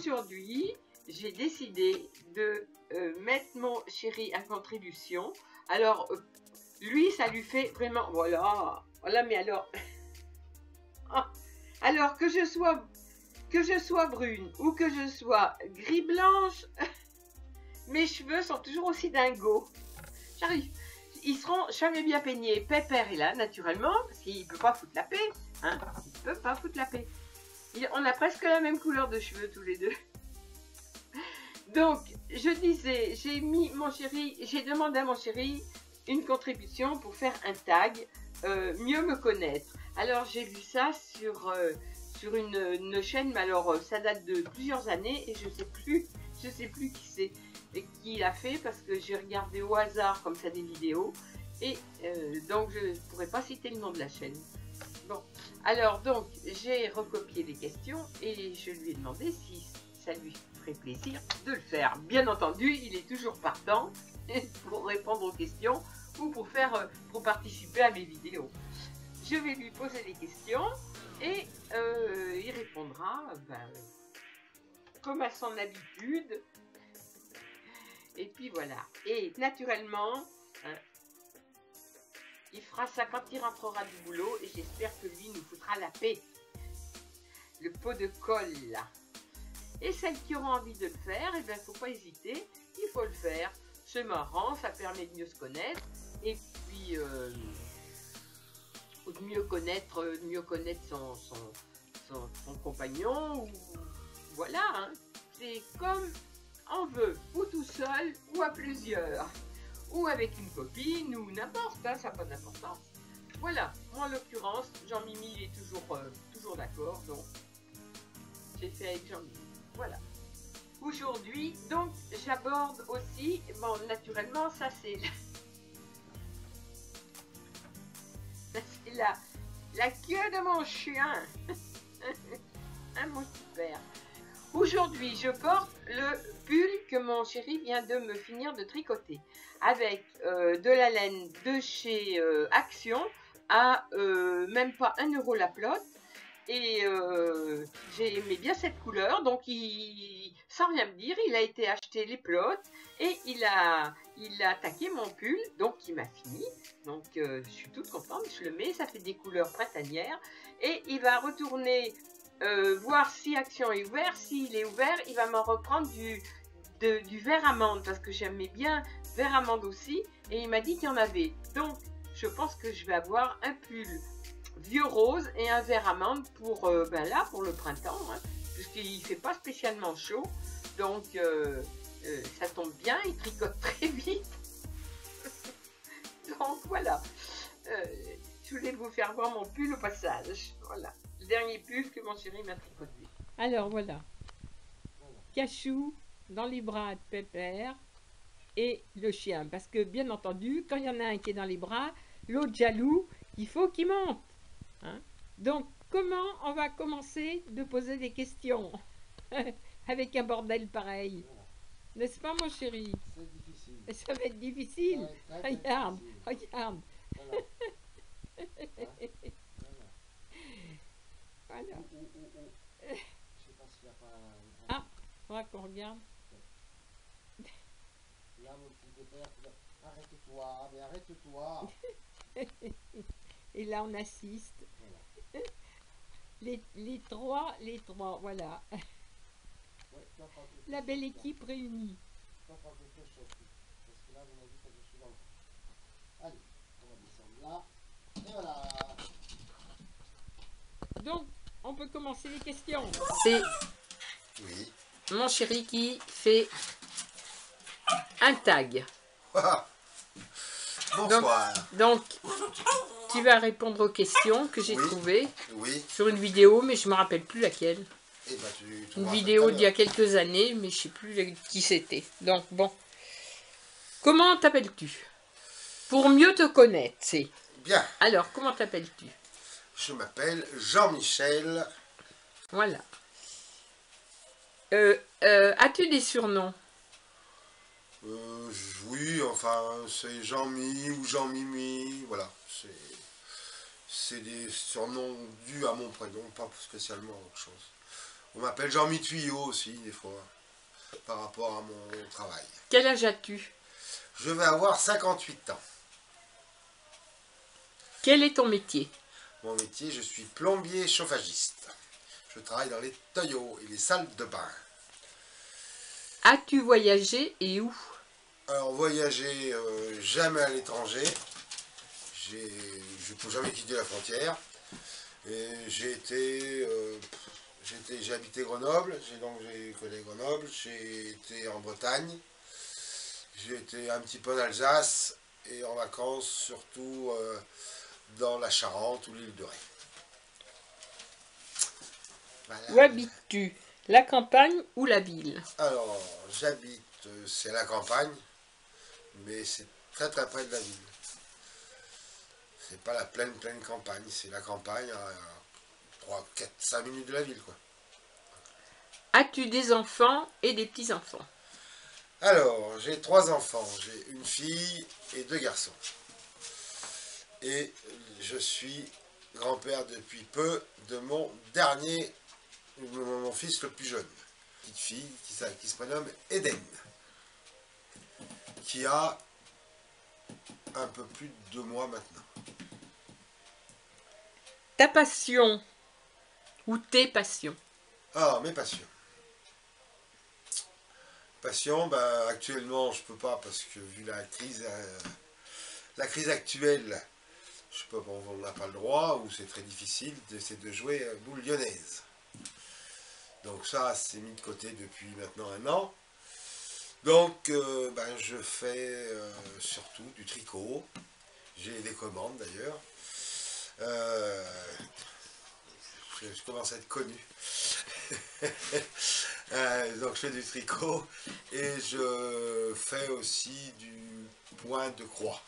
aujourd'hui, j'ai décidé de mettre mon chéri à contribution. Alors, lui, ça lui fait vraiment... Voilà, voilà, mais alors... Alors, que je sois brune ou que je sois gris-blanche, mes cheveux sont toujours aussi dingos. J'arrive. Ils seront jamais bien peignés. Pépère est là, naturellement, parce qu'il ne peut pas foutre la paix. Hein, il ne peut pas foutre la paix. On a presque la même couleur de cheveux tous les deux. Donc, je disais, j'ai demandé à mon chéri une contribution pour faire un tag, mieux me connaître. Alors, j'ai vu ça sur une chaîne, mais alors ça date de plusieurs années et je sais plus qui c'est et qui l'a fait parce que j'ai regardé au hasard comme ça des vidéos et donc je ne pourrais pas citer le nom de la chaîne. Bon, alors donc j'ai recopié les questions et je lui ai demandé si ça lui ferait plaisir de le faire. Bien entendu, il est toujours partant pour répondre aux questions ou pour participer à mes vidéos. Je vais lui poser des questions et il répondra comme à son habitude. Et puis voilà. Et naturellement, hein, il fera ça quand il rentrera du boulot et j'espère que lui nous foutra la paix. Le pot de colle là. Et celles qui auront envie de le faire, il ne faut pas hésiter, il faut le faire. C'est marrant, ça permet de mieux se connaître. Et puis, de mieux connaître son compagnon. Ou, voilà, hein. C'est comme on veut, ou tout seul, ou à plusieurs. Ou avec une copine, ou n'importe, hein, ça n'a pas d'importance. Voilà, moi en l'occurrence, Jean-Mimi il est toujours d'accord, donc j'ai fait avec Jean-Mimi. Voilà. Aujourd'hui, donc, j'aborde aussi, bon, naturellement, ça c'est la queue de mon chien. Un mon super. Aujourd'hui, je porte le pull que mon chéri vient de me finir de tricoter avec de la laine de chez Action à même pas 1 € la plotte. Et j'ai aimé bien cette couleur, donc sans rien me dire, il a été acheter les plottes et il a attaqué mon pull, donc il m'a fini. Donc je suis toute contente, je le mets, ça fait des couleurs printanières. Et il va retourner voir si Action est ouvert. S'il est ouvert, il va m'en reprendre du vert amande, parce que j'aimais bien vert amande aussi. Et il m'a dit qu'il y en avait. Donc je pense que je vais avoir un pull vieux rose et un vert amande pour, là, pour le printemps, hein, puisqu'il ne fait pas spécialement chaud, donc ça tombe bien, il tricote très vite. Donc voilà, je voulais vous faire voir mon pull au passage. Voilà, le dernier pull que mon chéri m'a tricoté. Alors voilà, Cachou dans les bras de Pépère et le chien, parce que bien entendu, quand il y en a un qui est dans les bras, l'autre jaloux, il faut qu'il monte. Hein? Donc, comment on va commencer de poser des questions avec un bordel pareil? N'est-ce pas, mon chéri? C'est difficile. Ça va être difficile. Ouais, très Regarde, difficile. regarde. Voilà. Voilà. Voilà. Je sais pas s'il n'y a pas... Ah, faudra qu'on regarde. Là, mon petit père, arrête-toi, mais arrête-toi. Et là, on assiste. Voilà. Les trois, voilà. Ouais, La belle équipe réunie. Toi, prends quelque chose, parce que là, vous m'avez dit que je suis dans le... Allez, on va descendre là. Et voilà. Donc, on peut commencer les questions. C'est mon chéri qui fait un tag. Bonsoir. Donc, tu vas répondre aux questions que j'ai trouvées sur une vidéo, mais je ne me rappelle plus laquelle. Eh ben, tu Une vidéo d'il y a quelques années, mais je ne sais plus qui c'était. Donc, bon. Comment t'appelles-tu? Pour mieux te connaître, c'est. Bien. Alors, comment t'appelles-tu? Je m'appelle Jean-Michel. Voilà. As-tu des surnoms? Oui, enfin, c'est Jean-Mi ou Jean-Mimi, voilà. C'est des surnoms dus à mon prénom, pas spécialement autre chose. On m'appelle Jean-Mi Tuyau aussi, des fois, par rapport à mon travail. Quel âge as-tu? Je vais avoir 58 ans. Quel est ton métier? Mon métier, je suis plombier chauffagiste. Je travaille dans les tuyaux et les salles de bain. As-tu voyagé et où? Alors, voyager, jamais à l'étranger. Je n'ai jamais quitté la frontière. Et j'ai habité Grenoble, j'ai connu Grenoble, j'ai été en Bretagne, j'ai été un petit peu en Alsace et en vacances surtout dans la Charente ou l'île de Ré. Voilà. Où habites-tu? La campagne ou la ville? Alors, j'habite, c'est la campagne, mais c'est très très près de la ville. C'est pas la pleine campagne, c'est la campagne à 3, 4, 5 minutes de la ville, quoi. As-tu des enfants et des petits-enfants? Alors, j'ai 3 enfants, j'ai une fille et 2 garçons. Et je suis grand-père depuis peu de mon fils le plus jeune. Petite fille qui se prénomme Eden, qui a un peu plus de 2 mois maintenant. Ta passion ou tes passions? Alors, mes passions. Passion, bah, actuellement, je peux pas parce que vu la crise actuelle, je peux pas, on n'a pas le droit ou c'est très difficile, c'est de jouer boule lyonnaise. Donc ça, c'est mis de côté depuis maintenant 1 an. Donc, ben, je fais surtout du tricot. J'ai des commandes d'ailleurs. Je commence à être connu. Donc je fais du tricot et je fais aussi du point de croix.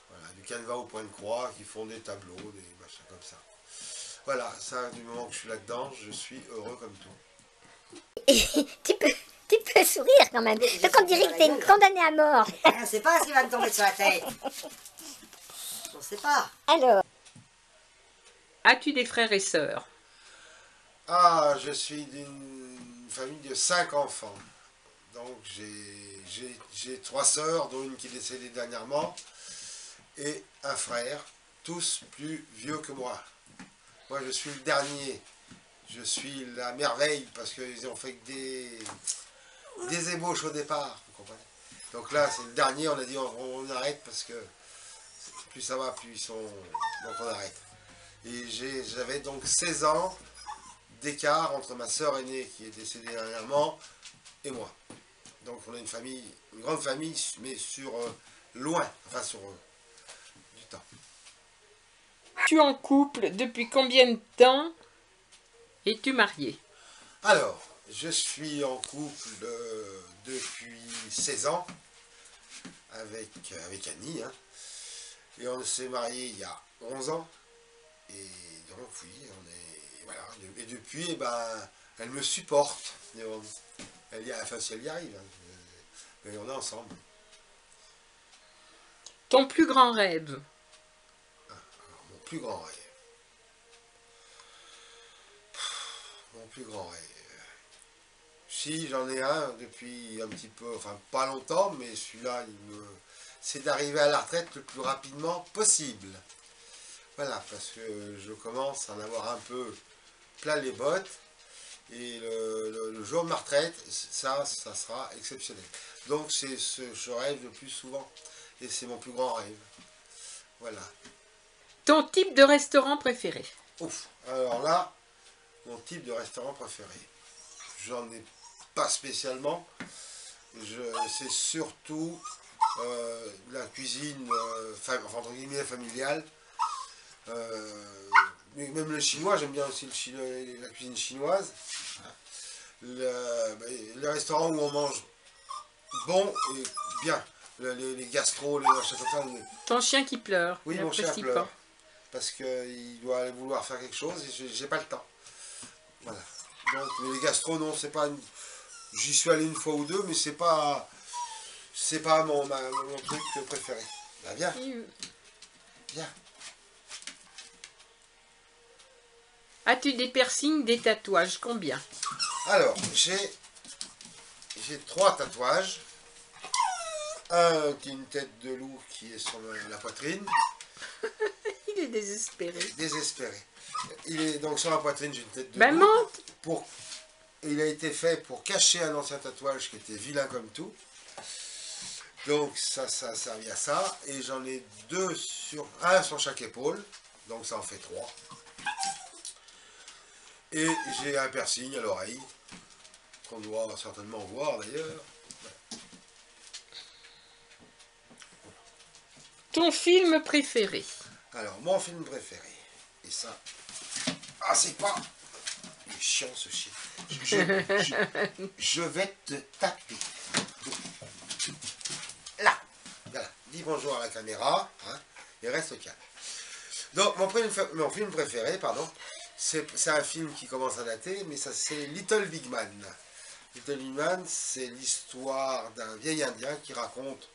Voilà, du canevas au point de croix qui font des tableaux, des machins comme ça. Voilà, ça, du moment que je suis là-dedans, je suis heureux comme tout. Tu peux sourire quand même. Donc on dirait que t'es une condamnée à mort. On ne sait pas ce qui va me tomber sur la tête. On ne sait pas. Alors, As-tu des frères et sœurs? Ah, je suis d'une famille de 5 enfants. Donc j'ai 3 sœurs, dont une qui est décédée dernièrement, et un frère, tous plus vieux que moi. Moi, je suis le dernier. Je suis la merveille parce qu'ils ont fait que des ébauches au départ. Vous comprenez? Donc là, c'est le dernier. On a dit on arrête parce que plus ça va, plus ils sont. Donc on arrête. Et j'avais donc 16 ans d'écart entre ma sœur aînée qui est décédée dernièrement et moi. Donc on a une grande famille, mais sur loin, enfin sur du temps. Tu es en couple depuis combien de temps? Es-tu marié? Alors, je suis en couple depuis 16 ans avec Annie, hein, et on s'est mariés il y a 11 ans. Et donc oui, voilà. Et depuis, eh ben, elle me supporte. Enfin, si elle y arrive, hein, mais on est ensemble. Ton plus grand rêve? Alors, mon plus grand rêve. Mon plus grand rêve. Si, j'en ai un depuis un petit peu, enfin pas longtemps, mais celui-là, c'est d'arriver à la retraite le plus rapidement possible. Voilà, parce que je commence à en avoir un peu plein les bottes, et le jour de ma retraite, ça sera exceptionnel. Donc je rêve le plus souvent, et c'est mon plus grand rêve. Voilà. Ton type de restaurant préféré? Ouf, alors là, mon type de restaurant préféré, j'en ai pas spécialement, c'est surtout la cuisine, enfin entre guillemets familiale. Même le chinois, j'aime bien aussi la cuisine chinoise. Les restaurants où on mange bon et bien. Les gastros, les machins comme ça. Ton chien qui pleure? Oui, mon chien pleure. Parce qu'il doit aller vouloir faire quelque chose et j'ai pas le temps. Voilà. Donc, mais les gastros, non, c'est pas. J'y suis allé une fois ou deux, mais c'est pas mon truc préféré. Bah, viens. Viens. As-tu des piercings, des tatouages? Combien? Alors, j'ai 3 tatouages. Un qui est une tête de loup qui est sur la poitrine. Il est désespéré. Désespéré. Il est donc sur la poitrine, j'ai une tête de Ben loup. monte! Il a été fait pour cacher un ancien tatouage qui était vilain comme tout. Donc ça a servi à ça. Et j'en ai un sur chaque épaule. Donc ça en fait 3. Et j'ai un piercing à l'oreille. Qu'on doit certainement voir d'ailleurs. Ton film préféré? Alors, mon film préféré. Et ça... Ah, c'est pas... Il est chiant ce chien. Je vais te taper. Là. Voilà. Dis bonjour à la caméra. Hein, et reste calme. Donc, mon film préféré, pardon, c'est un film qui commence à dater, mais ça c'est Little Big Man. Little Big Man, c'est l'histoire d'un vieil Indien qui raconte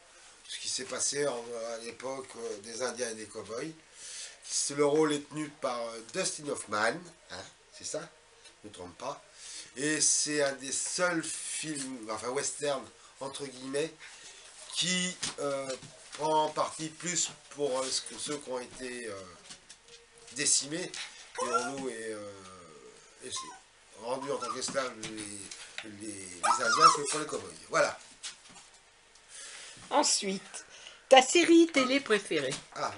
ce qui s'est passé à l'époque des Indiens et des cow-boys. Le rôle est tenu par Dustin Hoffman, hein, c'est ça, je ne me trompe pas. Et c'est un des seuls films, enfin western, entre guillemets, qui prend parti plus pour ceux qui ont été décimés, dirons-nous, et rendus en tant qu'esclaves les Indiens que pour les cow-boys. Voilà. Ensuite, ta série télé préférée? Ah,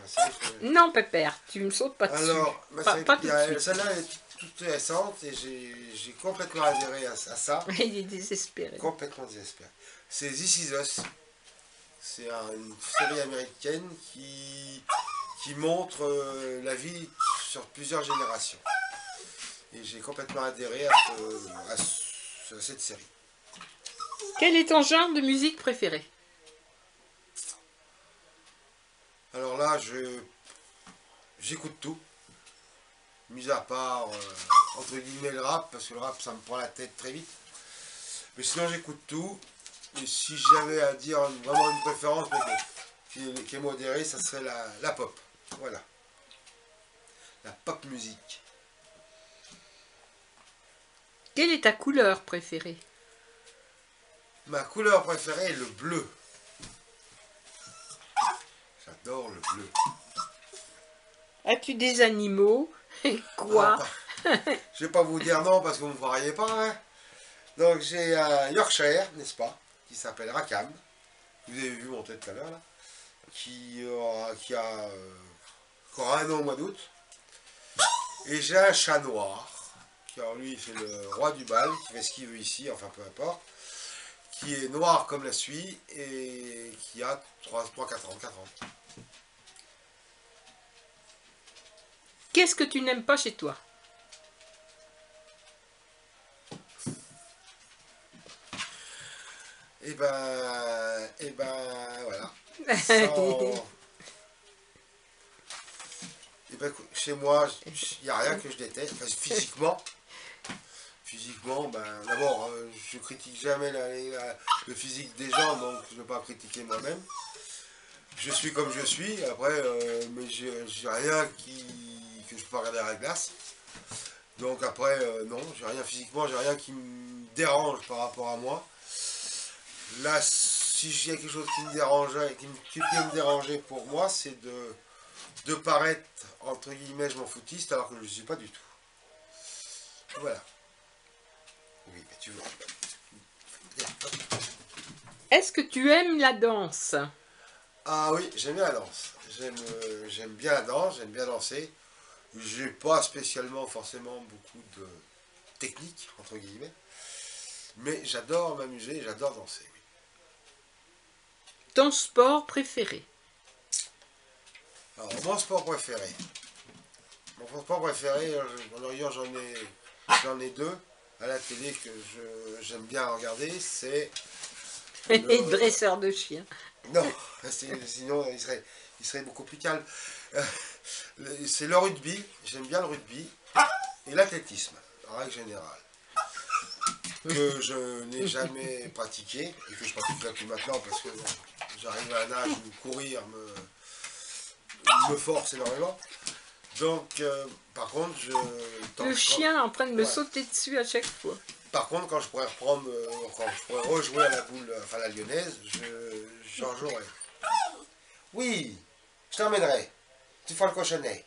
Non, Pépère, tu me sautes pas dessus. Alors, pas tout de suite. celle-là est toute récente et j'ai complètement adhéré à ça. Il est désespéré. Complètement désespéré. C'est This Is Us. C'est une série américaine qui montre la vie sur plusieurs générations. Et j'ai complètement adhéré à cette série. Quel est ton genre de musique préféré? Alors là, j'écoute tout, mis à part, entre guillemets, le rap, parce que le rap, ça me prend la tête très vite. Mais sinon, j'écoute tout, et si j'avais à dire vraiment une préférence, mais qui est modérée, ça serait la pop. Voilà. La pop musique. Quelle est ta couleur préférée? Ma couleur préférée est le bleu. J'adore le bleu. As-tu des animaux? Quoi? Je vais pas vous dire non parce que vous ne me croiriez pas. Hein. Donc j'ai un Yorkshire, n'est-ce pas, qui s'appelle Rackham. Vous avez vu monter tout à l'heure là. Qui aura un an au mois d'août. Et j'ai un chat noir. Qui alors lui il fait le roi du bal, qui fait ce qu'il veut ici, enfin peu importe. Qui est noir comme la suie et qui a 4 ans. Qu'est-ce que tu n'aimes pas chez toi? Et ben voilà. Sans... Et ben, chez moi, il n'y a rien que je déteste. Enfin, physiquement, ben, d'abord, je critique jamais le physique des gens, donc je ne veux pas critiquer moi-même. Je suis comme je suis, après, mais j'ai rien que je peux pas regarder à la glace. Donc après, non, j'ai rien physiquement, j'ai rien qui me dérange par rapport à moi. Là, si il y a quelque chose qui me dérangeait, qui peut me déranger pour moi, c'est de paraître, entre guillemets, je m'en foutiste, alors que je ne suis pas du tout. Voilà. Oui, mais tu veux. Est-ce que tu aimes la danse? Ah oui, j'aime bien la danse. J'aime bien la danse, j'aime bien danser. J'ai pas spécialement forcément beaucoup de technique, entre guillemets. Mais j'adore m'amuser, j'adore danser. Oui. Ton sport préféré? Alors, mon sport préféré. Mon sport préféré, j'en ai deux à la télé que j'aime bien regarder. C'est Les dresseurs de chiens. Non, sinon il serait beaucoup plus calme. C'est le rugby, j'aime bien le rugby, et l'athlétisme, en règle générale, que je n'ai jamais pratiqué, et que je pratique plus maintenant parce que bon, j'arrive à un âge où courir me force énormément. Donc, par contre, Le chien est en train de me Ouais. sauter dessus à chaque fois. Par contre, quand je pourrais reprendre, quand je pourrais rejouer à la boule, enfin la lyonnaise, j'en jouerai. Oui, je t'emmènerai. Tu feras le cochonnet.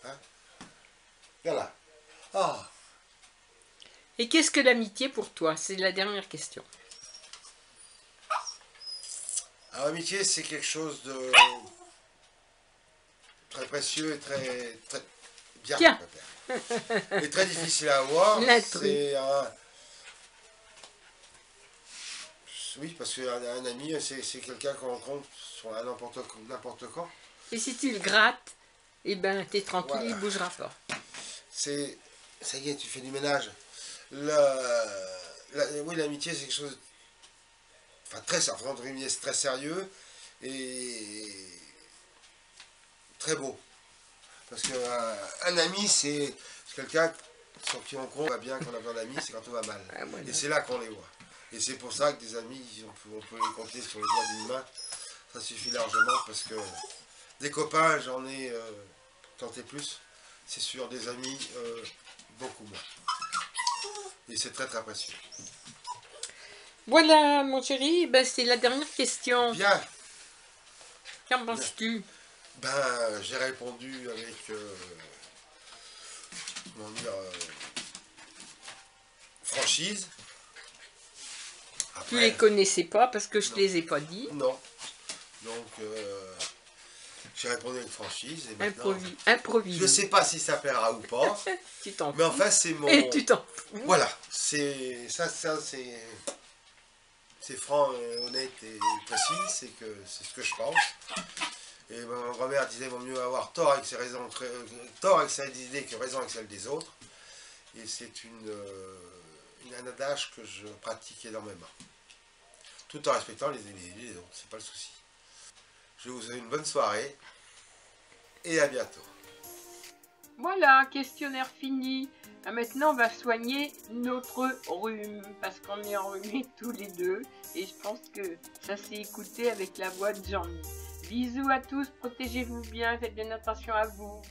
Hein? Voilà. Ah, Et qu'est-ce que l'amitié pour toi? C'est la dernière question. alors, l'amitié, c'est quelque chose de très précieux et très, très bien. Tiens. Et très difficile à avoir. L'intrus. C'est oui, parce qu'un ami, c'est quelqu'un qu'on rencontre sur n'importe quand. Et si tu le grattes, eh ben t'es tranquille, Voilà. il bougera pas. Ça y est, tu fais du ménage. Oui, l'amitié, c'est quelque chose, enfin entre guillemets, c'est très sérieux et très beau. Parce qu'un ami, c'est quelqu'un sur qui on compte, va bien, qu'on a besoin d'amis, c'est quand on va mal. Ah, voilà. Et c'est là qu'on les voit. Et c'est pour ça que des amis, on peut les compter sur les doigts d'une main. Ça suffit largement parce que des copains, j'en ai tenté plus. C'est sûr, des amis, beaucoup moins. Et c'est très très précieux. Voilà, mon chéri, ben, c'est la dernière question. Bien, Qu'en penses-tu? ben j'ai répondu avec, comment dire, franchise. Tu Après, les connaissais pas parce que je Non. te les ai pas dit. non. Donc, j'ai répondu avec franchise. Et maintenant, Improvise. je sais pas si ça plaira ou pas. Tu t'en Mais fous. enfin, c'est mon... Et tu t'en fous. Voilà, c'est franc, honnête et précis, c'est ce que je pense. Et ma grand-mère disait vaut mieux avoir tort avec ses raisons, tort avec ses idées que raison avec celles des autres. Et c'est un adage que je pratique énormément. Tout en respectant les autres, c'est pas le souci. Je vous souhaite une bonne soirée et à bientôt. Voilà, questionnaire fini. Ah, maintenant, on va soigner notre rhume parce qu'on est enrhumés tous les deux. Et je pense que ça s'est écouté avec la voix de Jean-Mi. Bisous à tous, protégez-vous bien, faites bien attention à vous.